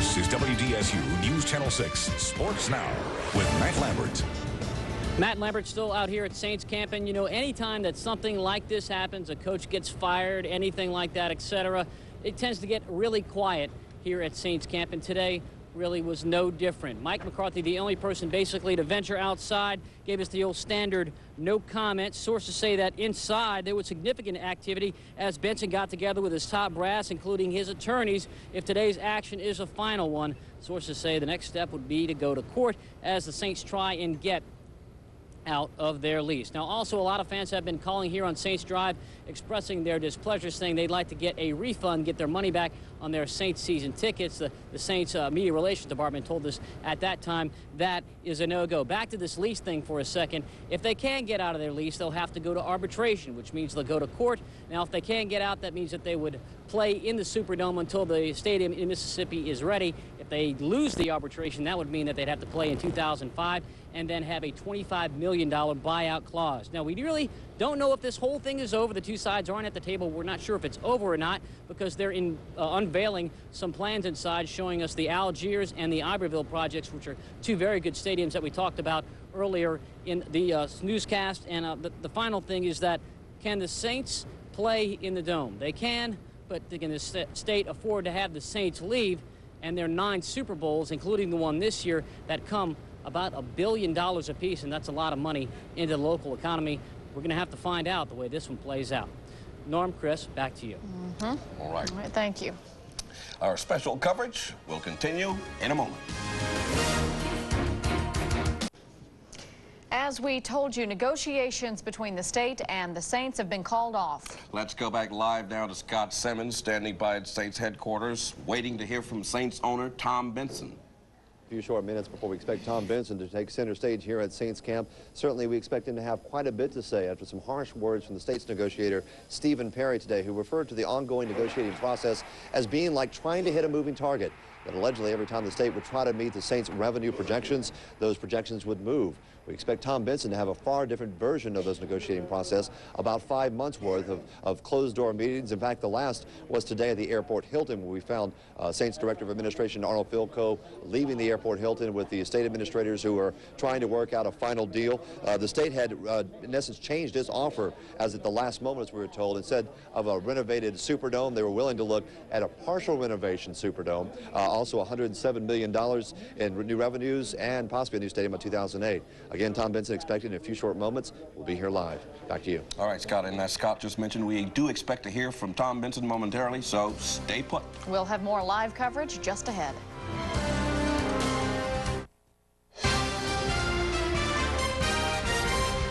This is WDSU News Channel 6 Sports Now with Matt Lambert. Matt Lambert still out here at Saints camp, and you know, anytime that something like this happens, a coach gets fired, anything like that, etc., it tends to get really quiet here at Saints camp, and today really was no different. Mike McCarthy, the only person basically to venture outside, gave us the old standard no comment. Sources say that inside there was significant activity as Benson got together with his top brass, including his attorneys, if today's action is a final one. Sources say the next step would be to go to court as the Saints try and get out of their lease. Now, also, a lot of fans have been calling here on Saints Drive, expressing their displeasure, saying they'd like to get a refund, get their money back on their Saints season tickets. The Saints media relations department told us at that time that is a no-go. Back to this lease thing for a second. If they can get out of their lease, they'll have to go to arbitration, which means they'll go to court. Now, if they can get out, that means that they would play in the Superdome until the stadium in Mississippi is ready. If they lose the arbitration, that would mean that they'd have to play in 2005 and then have a $25 million buyout clause. Now, we really don't know if this whole thing is over. The two sides aren't at the table. We're not sure if it's over or not because they're unveiling some plans inside, showing us the Algiers and the Iberville projects, which are two very good stadiums that we talked about earlier in the newscast. And the final thing is that, can the Saints play in the Dome? They can, but can the state afford to have the Saints leave? And their 9 Super Bowls, including the one this year, that come about $1 billion apiece, and that's a lot of money into the local economy. We're going to have to find out the way this one plays out. Norm, Chris, back to you. All right, thank you. Our special coverage will continue in a moment. As we told you, negotiations between the state and the Saints have been called off. Let's go back live now to Scott Simmons, standing by at Saints headquarters, waiting to hear from Saints owner Tom Benson. A few short minutes before we expect Tom Benson to take center stage here at Saints camp. Certainly we expect him to have quite a bit to say after some harsh words from the state's negotiator Stephen Perry today, who referred to the ongoing negotiating process as being like trying to hit a moving target. That allegedly every time the state would try to meet the Saints' revenue projections, those projections would move. We expect Tom Benson to have a far different version of this negotiating process, about 5 months worth of closed-door meetings. In fact, the last was today at the Airport Hilton, where we found Saints Director of Administration Arnold Philco leaving the Airport Hilton with the state administrators who are trying to work out a final deal. The state had, in essence, changed its offer as at the last moment, as we were told. Instead of a renovated Superdome, they were willing to look at a partial renovation Superdome. Also $107 million in new revenues and possibly a new stadium in 2008. Again, Tom Benson expected in a few short moments. We'll be here live. Back to you. All right, Scott, and as Scott just mentioned, we do expect to hear from Tom Benson momentarily, so stay put. We'll have more live coverage just ahead.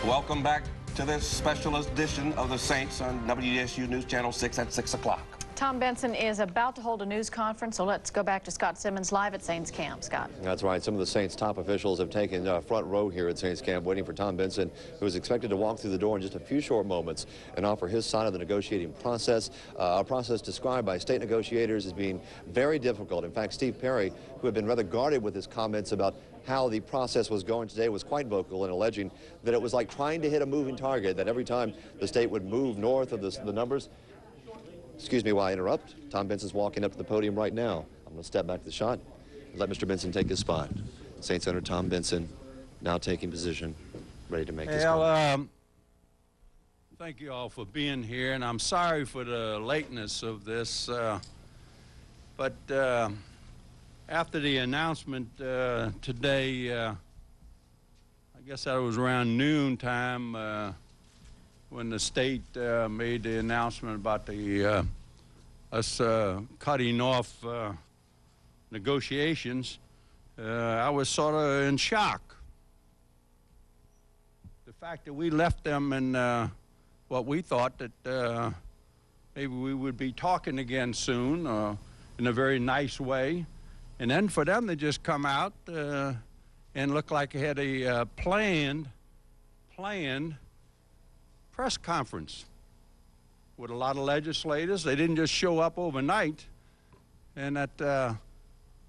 Welcome back to this special edition of the Saints on WDSU News Channel 6 at 6 o'clock. Tom Benson is about to hold a news conference, so let's go back to Scott Simmons live at Saints camp. Scott. That's right. Some of the Saints' top officials have taken front row here at Saints camp, waiting for Tom Benson, who is expected to walk through the door in just a few short moments and offer his side of the negotiating process, a process described by state negotiators as being very difficult. In fact, Steve Perry, who had been rather guarded with his comments about how the process was going today, was quite vocal in alleging that it was like trying to hit a moving target, that every time the state would move north of the numbers. Excuse me while I interrupt. Tom Benson's walking up to the podium right now. I'm going to step back to the shot and let Mr. Benson take his spot. Saints owner Tom Benson now taking position, ready to make his comment. Thank you all for being here, and I'm sorry for the lateness of this, but after the announcement today, I guess that was around noon time, when the state made the announcement about the us cutting off negotiations, I was sort of in shock. The fact that we left them in what we thought that maybe we would be talking again soon in a very nice way, and then for them to just come out and look like they had a planned press conference with a lot of legislators. They didn't just show up overnight, and that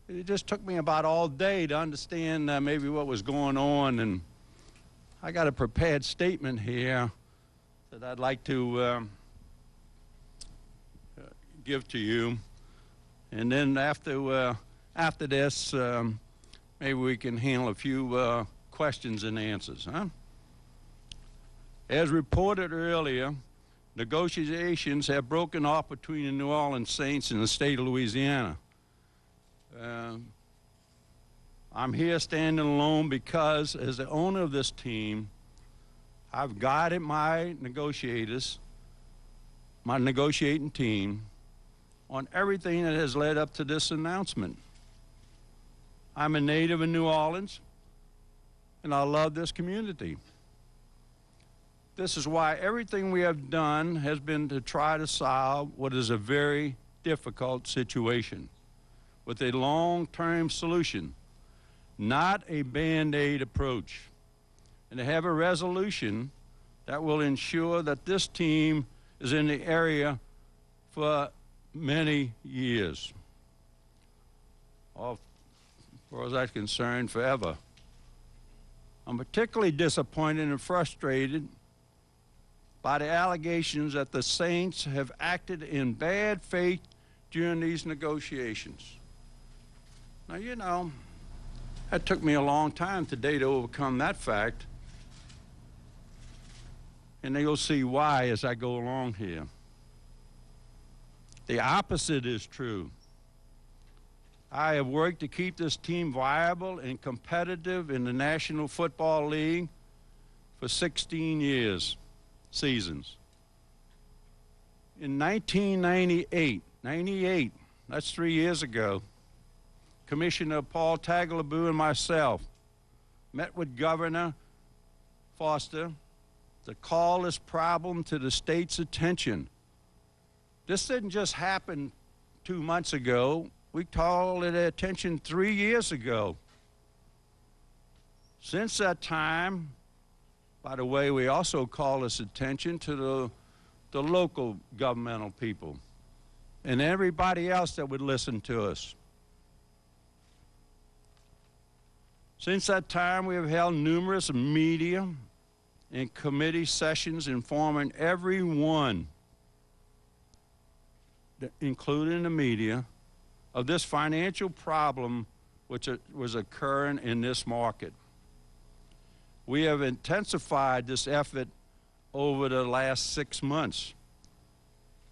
it just took me about all day to understand maybe what was going on. And I got a prepared statement here that I'd like to give to you, and then after after this, maybe we can handle a few questions and answers, huh? As reported earlier, negotiations have broken off between the New Orleans Saints and the state of Louisiana. I'm here standing alone because, as the owner of this team, I've guided my negotiators, my negotiating team, on everything that has led up to this announcement. I'm a native of New Orleans, and I love this community. This is why everything we have done has been to try to solve what is a very difficult situation with a long-term solution, not a Band-Aid approach, and to have a resolution that will ensure that this team is in the area for many years, or, as far as I'm concerned, forever. I'm particularly disappointed and frustrated by the allegations that the Saints have acted in bad faith during these negotiations. Now, you know, that took me a long time today to overcome that fact, and you'll see why as I go along here. The opposite is true. I have worked to keep this team viable and competitive in the National Football League for 16 seasons. In 1998, that's 3 years ago, Commissioner Paul Tagliabue and myself met with Governor Foster to call this problem to the state's attention. This didn't just happen 2 months ago. We called it attention 3 years ago. Since that time, by the way, we also call this attention to the local governmental people and everybody else that would listen to us. Since that time, we have held numerous media and committee sessions informing everyone, including the media, of this financial problem which was occurring in this market. We have intensified this effort over the last 6 months.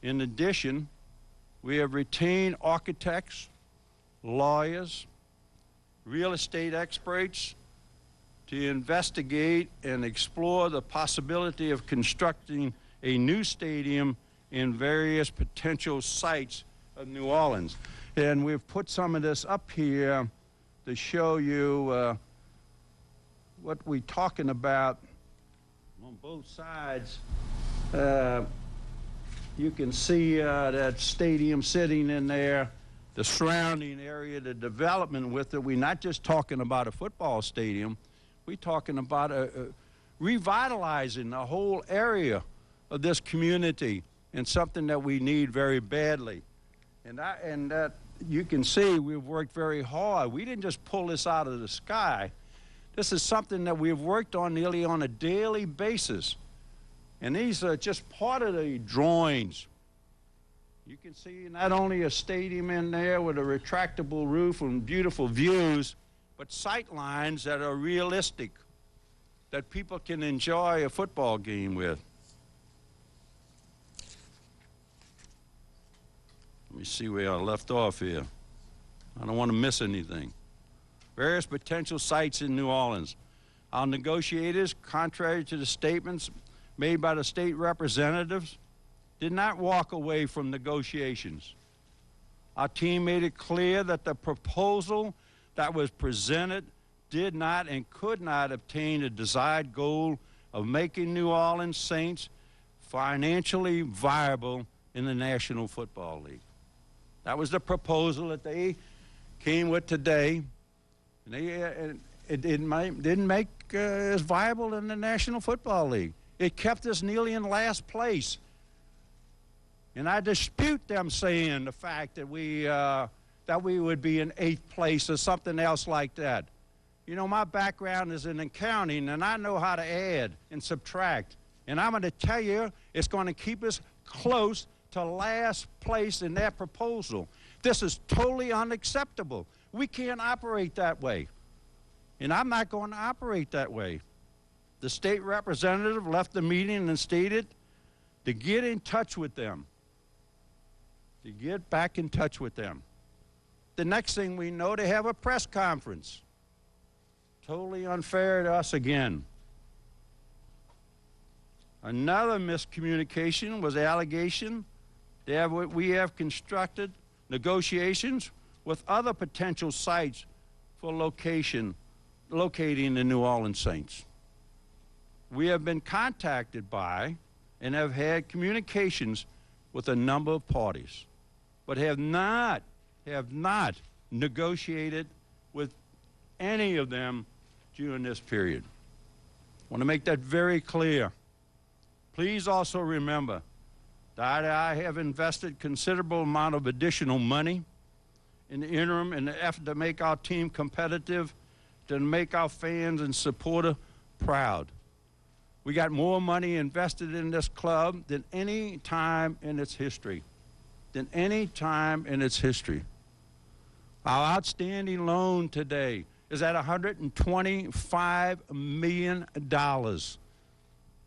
In addition, we have retained architects, lawyers, real estate experts to investigate and explore the possibility of constructing a new stadium in various potential sites of New Orleans. And we've put some of this up here to show you what we're talking about on both sides. You can see that stadium sitting in there, the surrounding area, the development with it. We're not just talking about a football stadium. We're talking about revitalizing the whole area of this community, and something that we need very badly. And you can see we've worked very hard. We didn't just pull this out of the sky. This is something that we've worked on nearly on a daily basis. And these are just part of the drawings. You can see not only a stadium in there with a retractable roof and beautiful views, but sight lines that are realistic, that people can enjoy a football game with. Let me see where I left off here. I don't want to miss anything. Various potential sites in New Orleans. Our negotiators, contrary to the statements made by the state representatives, did not walk away from negotiations. Our team made it clear that the proposal that was presented did not and could not obtain the desired goal of making New Orleans Saints financially viable in the National Football League. That was the proposal that they came with today, and it didn't make us viable in the National Football League. It kept us nearly in last place. And I dispute them saying the fact that we would be in 8th place or something else like that. You know, my background is in accounting, and I know how to add and subtract. And I'm going to tell you, it's going to keep us close to last place in that proposal. This is totally unacceptable. We can't operate that way. And I'm not going to operate that way. The state representative left the meeting and stated to get in touch with them. To get back in touch with them. The next thing we know, they have a press conference. Totally unfair to us again. Another miscommunication was the allegation that we have constructed negotiations with other potential sites for locating the New Orleans Saints. We have been contacted by and have had communications with a number of parties, but have not negotiated with any of them during this period. I want to make that very clear. Please also remember that I have invested considerable amount of additional money in the interim in the effort to make our team competitive, to make our fans and supporters proud. We got more money invested in this club than any time in its history. Our outstanding loan today is at $125 million.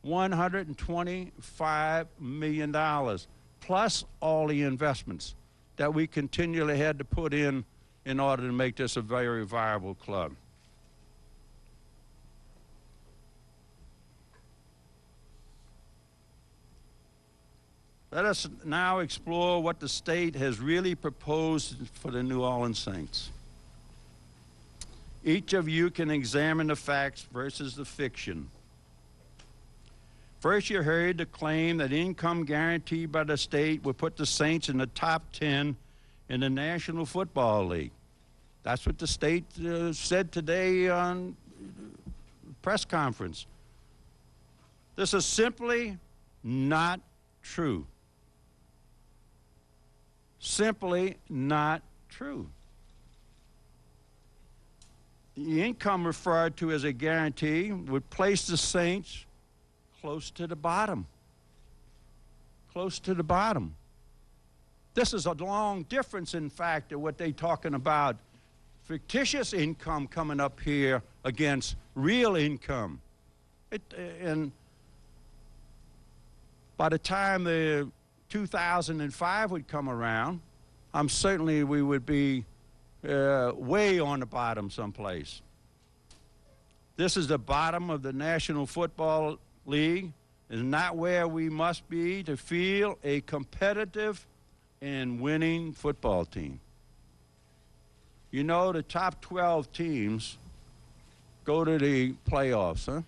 $125 million, plus all the investments that we continually had to put in order to make this a very viable club. Let us now explore what the state has really proposed for the New Orleans Saints. Each of you can examine the facts versus the fiction. First, you heard the claim that income guaranteed by the state would put the Saints in the top 10 in the National Football League. That's what the state said today on press conference. This is simply not true. Simply not true. The income referred to as a guarantee would place the Saints close to the bottom. Close to the bottom. This is a long difference, in fact, to what they're talking about. Fictitious income coming up here against real income. And by the time the 2005 would come around, certainly we would be way on the bottom someplace. This is the bottom of the National Football League. Is not where we must be to feel a competitive and winning football team. You know, the top 12 teams go to the playoffs, huh?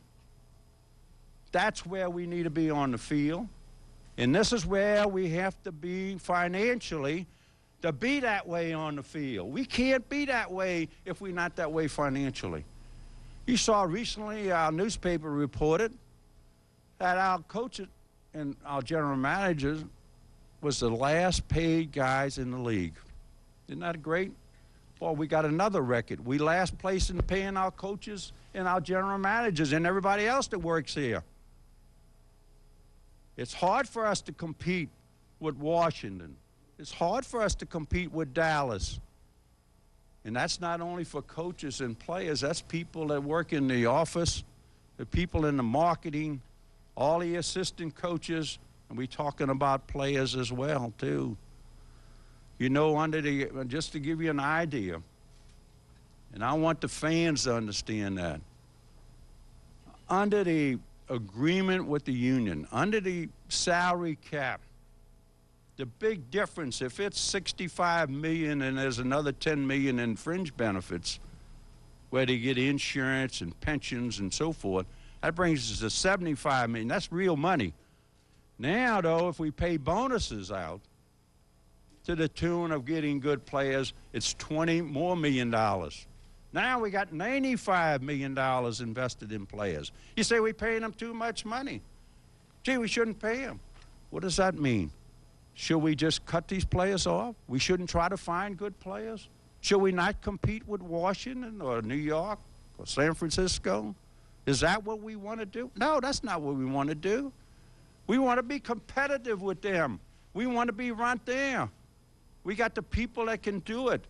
That's where we need to be on the field. And this is where we have to be financially to be that way on the field. We can't be that way if we're not that way financially. You saw recently our newspaper reported that our coaches and our general managers was the last paid guys in the league. Isn't that great? Well, we got another record. We last place in paying our coaches and our general managers and everybody else that works here. It's hard for us to compete with Washington. It's hard for us to compete with Dallas. And that's not only for coaches and players, that's people that work in the office, the people in the marketing, all the assistant coaches, and we're talking about players as well, too. You know, just to give you an idea, and I want the fans to understand that, under the agreement with the union, under the salary cap, the big difference, if it's $65 million and there's another $10 million in fringe benefits, where they get insurance and pensions and so forth, that brings us to $75 million. That's real money. Now, though, if we pay bonuses out to the tune of getting good players, it's $20 more million. Now we got $95 million invested in players. You say we're paying them too much money. Gee, we shouldn't pay them. What does that mean? Should we just cut these players off? We shouldn't try to find good players? Should we not compete with Washington or New York or San Francisco? Is that what we want to do? No, that's not what we want to do. We want to be competitive with them. We want to be right there. We got the people that can do it.